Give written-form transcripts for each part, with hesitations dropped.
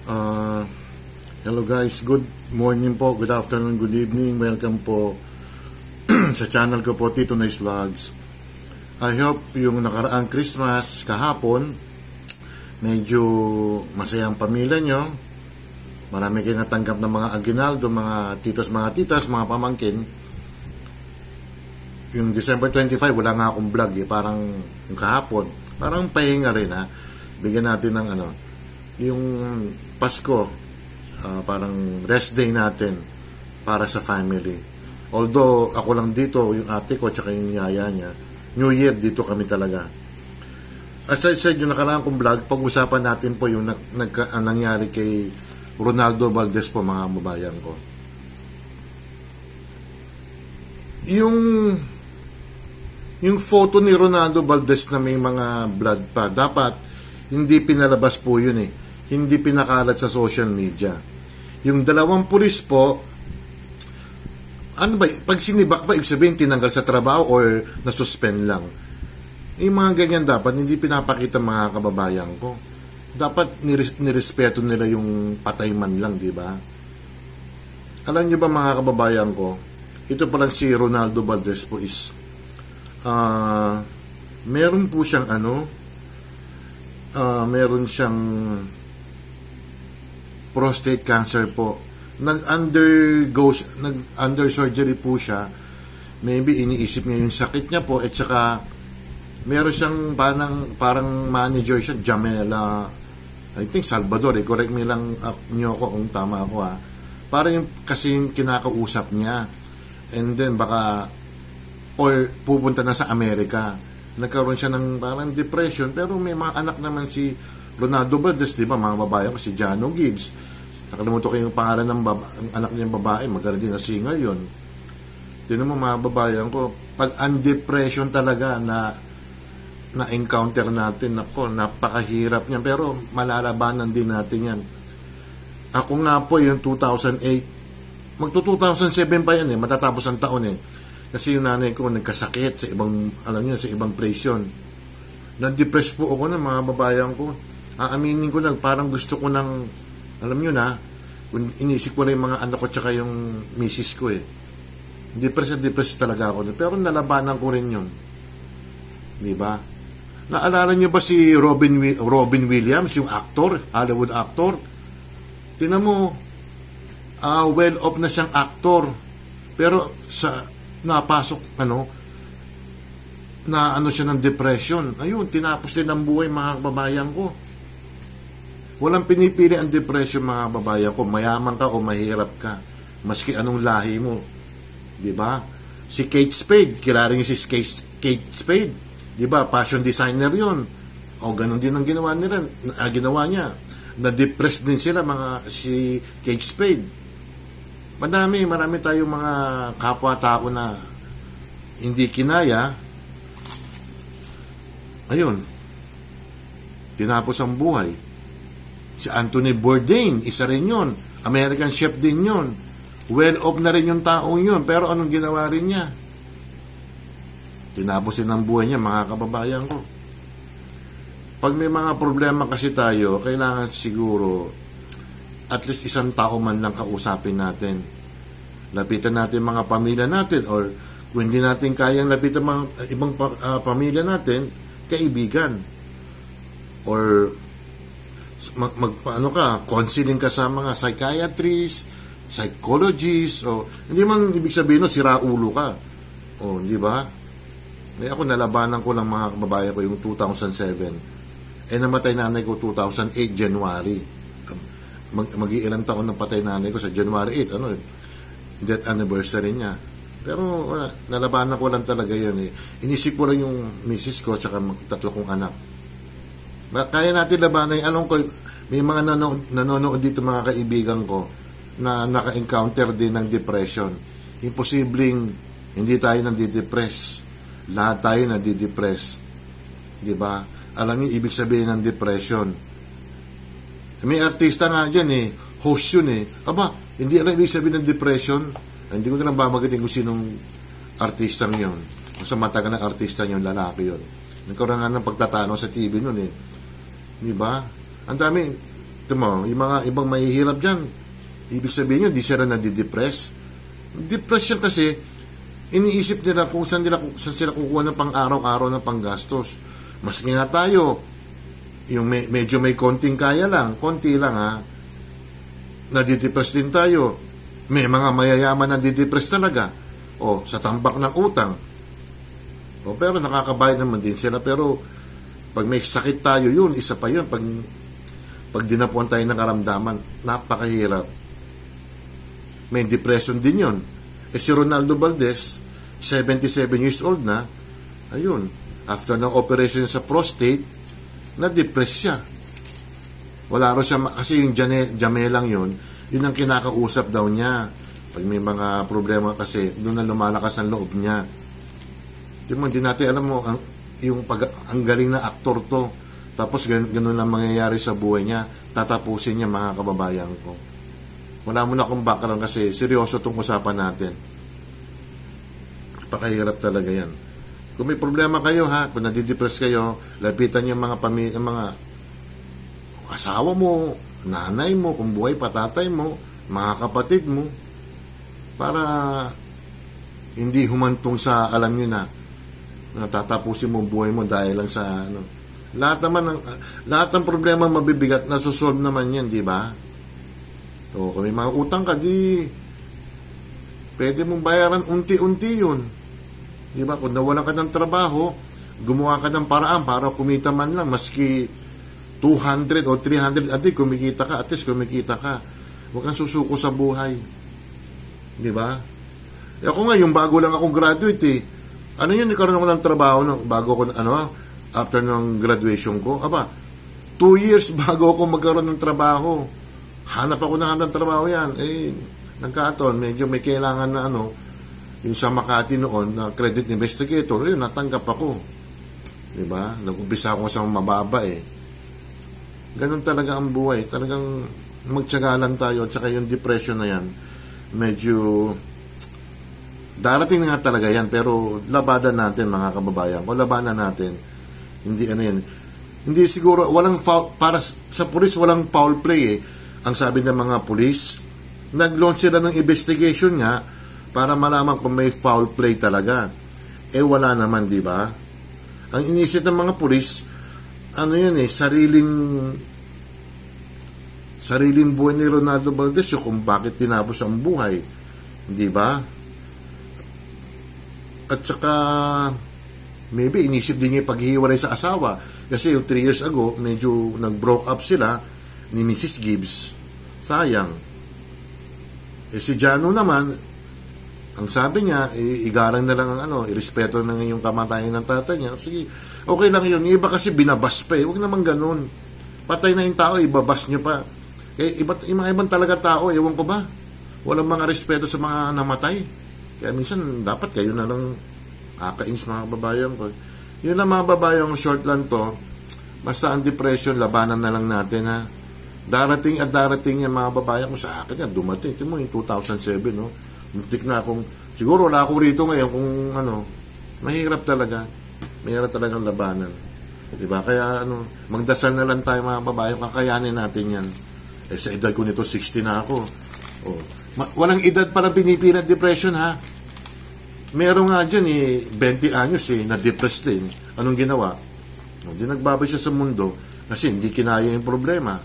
Uh, Hello guys, good morning po, good afternoon, good evening. Welcome po sa channel ko po, Tito Nice Vlogs. I hope yung nakaraang Christmas kahapon, medyo masayang pamilya nyo. Marami kayong natanggap ng mga aguinaldo, mga titas, mga pamangkin. Yung December 25, wala nga akong vlog eh. Parang yung kahapon, parang pahinga rin ha. Bigyan natin ng yung Pasko, parang rest day natin para sa family. Although ako lang dito, yung ate ko tsaka yung yaya niya, New Year dito kami talaga. As I said, yung nakaraang kong vlog, pag-usapan natin po yung nangyari kay Ronaldo Valdez po, mga babayan ko. Yung photo ni Ronaldo Valdez na may mga blood pa, dapat hindi pinalabas po yun eh. Hindi pinakalat sa social media. Yung dalawang pulis po, ano ba, pag sinibak ba, ibig sabihin tinanggal sa trabaho or nasuspend lang? Yung mga ganyan dapat, hindi pinapakita mga kababayan ko. Dapat nirespeto nila yung patay man lang, di ba? Alam nyo ba mga kababayan ko, ito pa lang si Ronaldo Valdez po is, meron po siyang meron siyang prostate cancer po. Nag-under surgery po siya. Maybe iniisip niya yung sakit niya po, at saka meron siyang parang manager siya, Jamela, I think Salvador, correct me lang niyo ako kung tama ako ha. Parang yung kasi yung kinakausap niya, and then baka or pupunta na sa Amerika. Nagkaroon siya ng parang depression, pero may mga anak naman si Ronaldo Valdez, di ba, mga babae ko, si Jano Gibbs. Nakalimutan ko yung pangalan ng anak niyang babae, maganda din na singer yun. Tinan mo mga babayan ko, pag depression talaga na encounter natin, ako, napakahirap niyan, pero malalabanan din natin yan. Ako nga po yung 2008, magto-2007 pa yan eh, matatapos ang taon eh. Kasi yung nanay ko nagkasakit sa ibang, alam niyo, sa ibang place yun. Na-depress po ako ng mga babayan ko. Aaminin ko lang, parang gusto ko ng, alam niyo na, inisip ko na yung mga anak ko tsaka yung misis ko eh. Depressed talaga ako. Pero nalabanan ko rin yun. Di ba? Naalala niyo ba si Robin Williams, yung actor, Hollywood actor? Tinan mo, well off na siyang actor. Pero sa napasok na siya ng depression. Ayun, tinapos din ang buhay mga kababayan ko. Walang pinipili ang depression mga kababayan ko. Mayaman ka o mahirap ka. Maski anong lahi mo. Diba? Si Kate Spade, kilala niyo si Kate Spade. Diba? Fashion designer yon. O ganun din ang ginawa niya. Na-depressed din sila si Kate Spade. Marami tayong mga kapwa-tao na hindi kinaya. Ayun, tinapos ang buhay. Si Anthony Bourdain, isa rin yun. American chef din yun. Well off na rin yung taong yun. Pero anong ginawa rin niya? Tinapos din ang buhay niya, mga kababayan ko. Pag may mga problema kasi tayo, kailangan siguro at least isang tao man lang kausapin natin. Lapitan natin mga pamilya natin, or kung hindi natin kayang lapitan mga ibang pamilya natin, kaibigan. Or counseling ka sa mga psychiatrist, psychologist, o hindi man ibig sabihin sira ulo ka. O, di ba? Ako nalabanan ko lang mga kababayan ko yung 2007. Namatay nanay ko 2008 January. Mag-iilang taon ng patay nanay ko sa January 8, death anniversary niya. Pero nalabanan ko lang talaga yun eh. Inisip ko lang yung misis ko tsaka tatlo kong anak. Kaya natin labanan. Alam ko, may mga nanonood dito mga kaibigan ko na naka-encounter din ng depression. Imposibleng hindi tayo nandidepress. Lahat tayo nandidepress. Diba? Alam niyo ibig sabihin ng depression. May artista nga dyan eh, host yun eh. Aba, hindi alam ibig sabihin ng depression. Hindi ko na lang babagatin kung sinong artistang yun. Sa matagal na artista yun, lalaki yun. Nagkaroon nga ng pagtatano sa TV nun eh. Di ba? Ang dami, Ito mo, yung mga ibang mahihirap dyan, ibig sabihin nyo, di sila nadidepress. Depress yan kasi, iniisip nila kung saan sila kukuha ng pang-araw-araw ng panggastos. Maski nga tayo, yung medyo may konting kaya lang, konti lang ha, nadidepress din tayo. May mga mayayaman na didepress talaga. O, sa tambak ng utang. O, pero nakakabayad naman din sila. Pero, pag may sakit tayo yun, isa pa yun. Pag dinapuan tayo ng karamdaman, napakahirap. May depression din yun. Si Ronaldo Valdez, 77 years old na, ayun, after ng operation sa prostate, na-depress siya. Wala rin siya, kasi yung jamelang yun ang kinakausap daw niya. Pag may mga problema kasi, doon na lumalakas ang loob niya. Hindi natin alam mo, ang galing na aktor to. Tapos ganun ang mangyayari sa buhay niya. Tatapusin niya, mga kababayan ko. Wala mo na akong background kasi seryoso itong usapan natin. Napakahirap talaga yan. Kung may problema kayo kung nadidepress kayo, lapitan niyo mga mga asawa mo, nanay mo, kung buhay pa tatay mo, mga kapatid mo, para hindi humantong sa, alam niyo na tatapusin mo buhay mo dahil lang sa lahat ng problema mabibigat, nasusolve naman yan, di ba? So, kung may mga utang ka, di pwede mong bayaran unti-unti yun. Di ba? Kung nawalan ka ng trabaho, gumawa ka ng paraan para kumita man lang, maski 200 o 300 a day, kumikita ka, at least kumikita ka. Huwag kang susuko sa buhay. Di ba? Ako nga, yung bago lang akong graduate ano yun, nagkaroon ako ng trabaho bago ako, after ng graduation ko. 2 years bago ako magkaroon ng trabaho. Hanap ako ng trabaho yan. Nagkataon, medyo may kailangan na yung sa Makati noon, na credit investigator, yun, natanggap ako. Di ba? Nag-umpisa ako sa mababa Ganun talaga ang buhay. Talagang magtiyaga lang tayo, at saka yung depression na yan, medyo darating na nga talaga yan, pero labanan natin, mga kababayan ko, labanan natin. Hindi yan. Hindi siguro, walang foul, para sa pulis, walang foul play Ang sabi ng mga pulis, nag-launch sila ng investigation nga, para malaman kung may foul play talaga. Wala naman, di ba? Ang inisip ng mga pulis, sariling buhay ni Ronaldo Valdez kung bakit tinapos ang buhay. Di ba? At saka, maybe inisip din niya paghihiwalay sa asawa. Kasi yung 3 years ago, medyo nag-broke up sila ni Mrs. Gibbs. Sayang. Si Jano naman, ang sabi niya, igalang na lang ang irespeto na yung kamatayan ng tatay niya. Sige, okay lang yun. Iba kasi binabas pa Huwag naman ganun. Patay na yung tao, ibabas niyo pa. Yung mga ibang talaga tao, ewan ko ba? Walang mga respeto sa mga namatay. Kaya minsan, dapat kayo na lang kakainis, mga babayan ko. Yun lang, mga babayan, short lang to. Basta ang depression, labanan na lang natin, Darating at darating yan, mga babayan ko. Sa akin yan, dumating. Ito mo, yung 2007, muntik na akong, siguro wala ako rito ngayon kung mahirap talaga. Mahirap talagang labanan. Diba? Kaya magdasal na lang tayo, mga babayan, kakayanin natin yan. Sa edad ko nito, 60 na ako. Walang edad para pinipilat depression, Meron nga dyan, 20 anyos, na-depressed din. Anong ginawa? Hindi nagbabay siya sa mundo kasi hindi kinaya yung problema.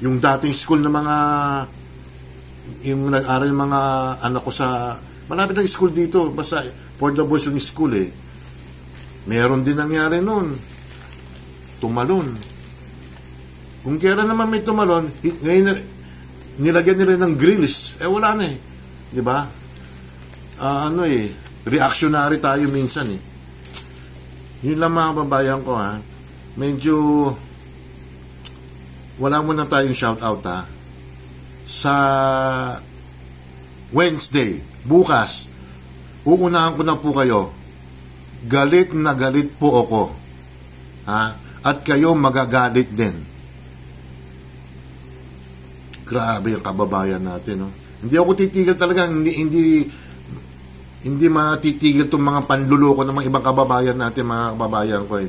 Yung dating school na yung nag-aral yung mga anak ko sa, malapit ng school dito, basta for the boys yung school Meron din nangyari noon. Tumalon. Kung kaya naman may tumalon, ngayon nilagyan nila ng grills. Wala na Di ba? Reactionary tayo minsan Yun lang, mga babayan ko Medyo wala muna tayong shout out sa Wednesday, bukas, uunahan ko na po kayo. Galit na galit po ako. At kayo magagalit din. Grabe ang kababayan natin, Hindi ako titigil talaga, hindi matitigil itong mga panluloko ng mga ibang kababayan natin, mga kababayan ko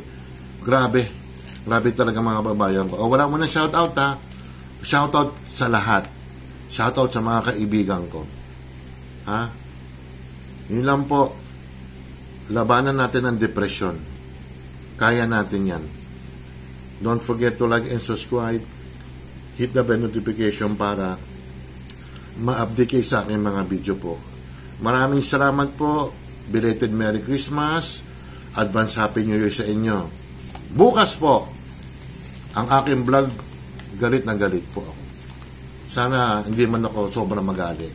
Grabe. Grabe talaga mga babayan ko. O, wala mo na shoutout ha. Shoutout sa lahat. Shoutout sa mga kaibigan ko. Ha? Yun lang po. Labanan natin ang depression. Kaya natin yan. Don't forget to like and subscribe. Hit the bell notification para ma-update kayo sa aking mga video po. Maraming salamat po. Belated Merry Christmas. Advance Happy New Year sa inyo. Bukas po, ang aking vlog, galit na galit po ako. Sana hindi man ako sobrang magalit.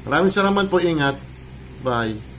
Maraming salamat po. Ingat. Bye.